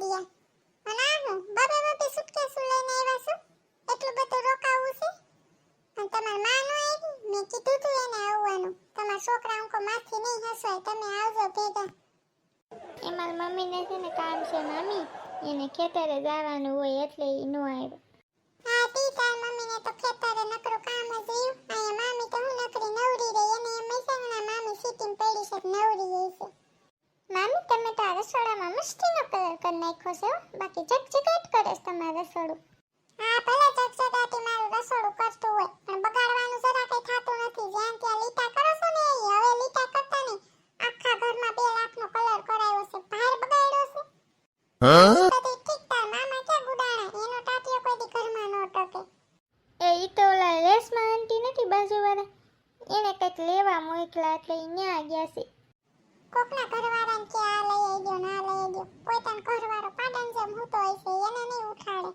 દિયા. અને આ હું બાપે સુટકેસ લઈને આવ્યા છું. એટલું બધું રોકાવું છે. અને તમાર માં નો આવી, મેં કીધું તું એને આવવાનું. તમારા છોકરા અંકો માથી નહીં હસવાય, તમે આવજો ભેગા. એમાં મમ્મીને છે ને કામ છે મામી, એને ખેતરે જવાનું હોય એટલે ઈ નો આવ્યો. હા તી તાર મમ્મીને તો ખેતરે નકરું કામ જ રહ્યું. અહીંયા મામી તો હું નકરી નવરી રહી. એને એમ છે ને મામી સીટીમાં પડી છે નવરી રહી છે. મામી તમે તો આ રસોડામાં મસ્તીનો કલર કરી નાખ્યો છે હો. બાકી ચકચકાટ કરે છે તમારું રસોડું. હા ભલે ચકચકાટી મારું રસોડું કરતું હોય, પણ બગાડવાનું જરા કઈ થાતું નથી. જ્યાં ત્યાં લીટા કરો છો ને હવે લીટા કરતા નહીં. આખા ઘરમાં 2 લાખનો કલર કરાયો છે. બહાર બગાડ્યો છે. બધી ઠીક તાર મામા ક્યાં ગુડાણા, એનો ટાટિયો કોઈ દી ઘરમાં નો ટકે. ઈ તો ઓલા રેશમા આંટી નથી બાજુવાળા, એને કંઈક લેવા મોકલા એટલે ઈ ન્યા ગયા છે. કોકના ઘરવાળાને કે આ લઈ આવજો ના લઈ આવજો. પોતાનો ઘરવાળો પાડન જેમ હૂતો હોય છે, એને નહીં ઉઠાડે.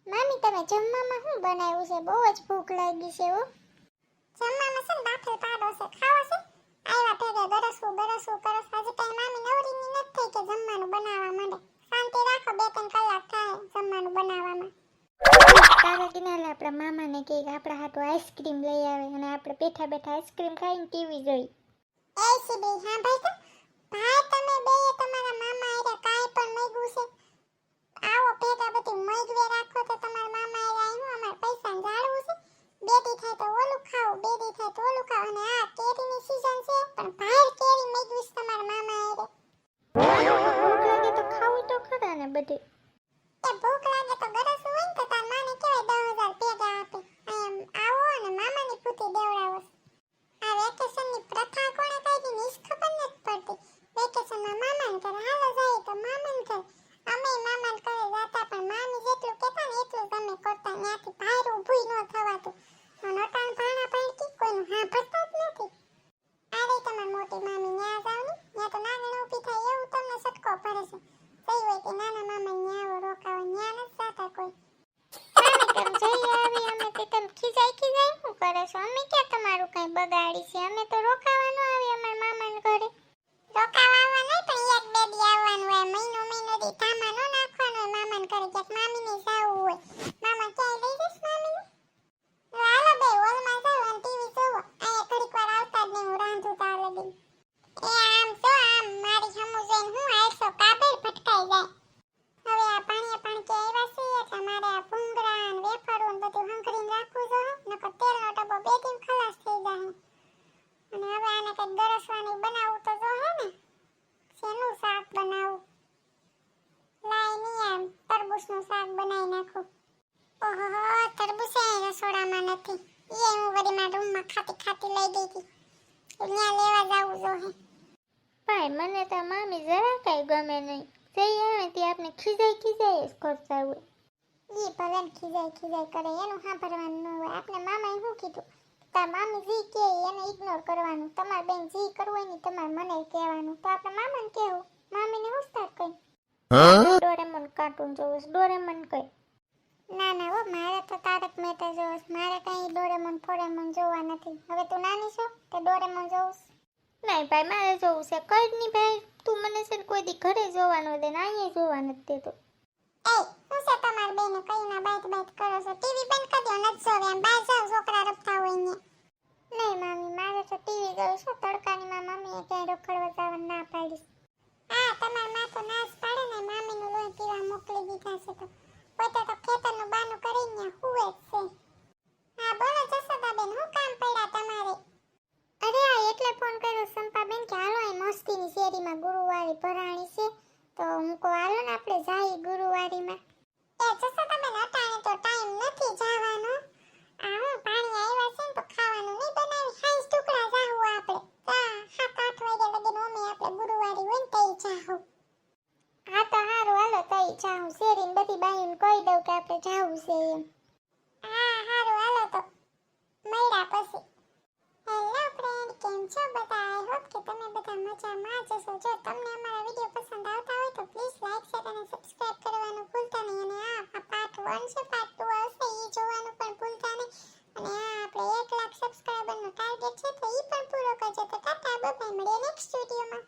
મામી તમે જમવામાં શું બનાવ્યું છે? બહુ જ ભૂખ લાગી છે હો. જમવામાં છે ને બાફેલ પાડો છે, ખાવો છે? આવ્યા ભેગે ગરસવું કરસ. હજી કઈ મામી નવરીની નથી થઈ કે જમવાનું બનાવવા માંડે. શાંતિ રાખો, 2-3 કલાક થાય જમવાનું બનાવવામાં. તારા કિનારે આપણા મામાને કહે કે આપણા હાટુ આઈસ્ક્રીમ લઈ આવે અને આપણે બેઠા બેઠા આઈસ્ક્રીમ ખાઈને ટીવી જોઈ. એ સીબી હા ભાઈ તો ભાઈ તમે બેય તમારા મામા આરે કાઈ પણ માંગ્યું છે? આવો ભેગા બધી માંગવે રાખો તો તમારા મામા આરે હું અમાર પૈસા જાળવું છે. બેટી થાય તો ઓલું ખાવ, બેટી થાય તો ઓલું ખાવ. અને આ કેરીની સીઝન છે પણ ભાઈ કેરી માંગ્યું છે તમારા મામા આરે. ભૂખ લાગે તો ખાવું તો ખરા ને બધું. એ ભૂખ લાગે તો ગરસ હોય ને તો તાર માને કહેવાય 10,000 ભેગા આપે. એમ આવો અને મામાની પૂતી દેવડાવો. આ વેકેશનની પ્રથા કોણે કાઢી ની ખબર નથી પડતી. વેકેશનમાં મામાને ઘરે હાલો જાય તો મામાને ઘરે. અમે મામાને ઘરે જાતા પણ મામી જેટલું કહેતા ને એટલું જ અમે કરતા. ત્યાંથી બહાર ઊભું ન થવાતું. નોટાણ ભાણા પાડતી કોઈનું હા ભરતા જ નથી. આરે તમાર મોટી મામી ન્યા જાવ ને, ન્યા તો નાગણ ઊભી થાય એવું તમને સટકો પડે છે. જઈ હોય કે નાના મામા ન્યા રોકાવા, ન્યા નથી જાતા કોઈ. મામી તમે જઈ આવી અમે કે તમે ખીજાઈ શું કરે છો? અમે ક્યાં તમારું કઈ બગાડી છે? અમે તો રોકાવાનું આવી અમાર મામાને ઘરે. રોકાવા આવવા નહીં પણ 1-2 દી આવવાનું હોય. મહિનો દી ધામા નો નાખવાનો હોય મામાને ઘરે. ક્યાંક મામીને જાવું હોય. મામા ક્યાંય લઈ જઈશ મામીને? હાલો બે હોલમાં જાવ અને ટીવી જોવો. અહીંયા ઘડીક વાર આવતા જ નહીં, હું રાંધું તાર લગી. એ આમ જો આમ મારી હમુ જોઈને હું આયસો કાબેલ ભટકાઈ જાય. હવે આ પાણી કે આવ્યા છે એટલે મારે આ ભૂંગળા અને વેફરો ને બધું હંગરીને રાખવું જોઈએ. નકર તેલનો ડબ્બો 2 દિન ખલાસ થઈ જાય. અને હવે આને કંઈક ગરસવાની બનાવવું તો જોઈએ ને. શેનું શાક બનાવું? લાઈ નહીં આમ તરબૂચનું શાક બનાવી નાખું. ઓહો તરબૂચ રસોડામાં નથી. એ હું વળી મારા રૂમમાં ખાતી લઈ ગઈ હતી. ત્યાં લેવા જાવું જોઈએ. ભાઈ મને તો મામી જરા કઈ ગમે નહીં. જઈ આવે તે આપણે ખીજાઈ જ કરતા હોય. ઈ ભલે ને ખીજાય કરે એનું સાંભળવાનું ન હોય. આપણે મામાએ શું કીધું? તાર મામી જી કહે એને ઇગ્નોર કરવાનું. તમાર બેન જી કરવું હોય ને તમાર મને કહેવાનું. તો આપણે મામાને કહેવું. મામીને ઉસ્તાર કઈ. ડોરેમોન કાર્ટૂન જોઉં છું. ડોરેમોન કઈ ના હો મારે તો તારક મહેતા જોઉં. મારે કઈ ડોરેમોન ફોરેમોન જોવા નથી. હવે તું નાની છો તે ડોરેમોન જોઉં? નહીં ભાઈ મારે જોવું છે. કઈ નહીં ભાઈ તું મને છે ને કોઈ દી ઘરે જોવાનું દે ને અહીંયા જોવા નથી દેતો. એ શું છે તમાર બેને કઈ ના બાઈટ કરો છો? ટીવી બંધ કરી દો, નથી જોવે. એમ બહાર જાવ છોકરા રમતા હોય ને. નહીં મામી મારે તો ટીવી જોવું છે. તડકાની માં મમ્મીએ ક્યાંય રખડવા જવાનું ના પાડી. હા તમાર માં તો નાશ પાડે ને મામીનું લોહી પીવા મોકલી દીધા છે તો પોતે તો ખેતરનું બાનું કરીને હુવે જ છે. હા બોલો જસોદાબેન હું કામ પડ્યા તમારે? અરે આ એટલે ફોન કર્યો સંપાબેન કે હાલો અહીં મસ્તીની શેરીમાં ગુરુવારી ભરાણી છે તો હું કહું હાલો ને આપણે જઈએ ગુરુવારીમાં. એ જસોદાબેન અટાણે તો ટાઈમ નથી જવાનો. આ હું પાણી આવ્યા છે ને તો ખાવાનું નહીં બનાવી હાઈસ ટુકડા જાહું આપણે. 7-8 વાગ્યા લગીને ઓમે આપણે ગુરુવારી હોય ને તઈ જાહું. હા તો હારું હાલો તઈ જાઉં. શેરીને બધી બાઈઓને કહી દઉં કે આપણે જાવું છે એમ. હા હારું હાલો તો મળ્યા પછી. હેલો ફ્રેન્ડ, કેમ છો બધા? આઈ હોપ કે તમે બધા મજામાં જ હશો. જો તમને અમારા વિડિયો પસંદ આવતા હોય તો પ્લીઝ લાઈક શેર અને સબસ્ક્રાઇબ કરવાનું ભૂલતા નહીં. અને આ પાર્ટ 1 છે, પાર્ટ 2 આવશે એ જોવાનું પણ ભૂલતા નહીં. અને આ આપણે 1 લાખ સબસ્ક્રાઇબરનો ટાર્ગેટ છે તો એ પણ પૂરો કરજો. તો ટાટા બાય બાય, મળીએ નેક્સ્ટ વિડિયોમાં.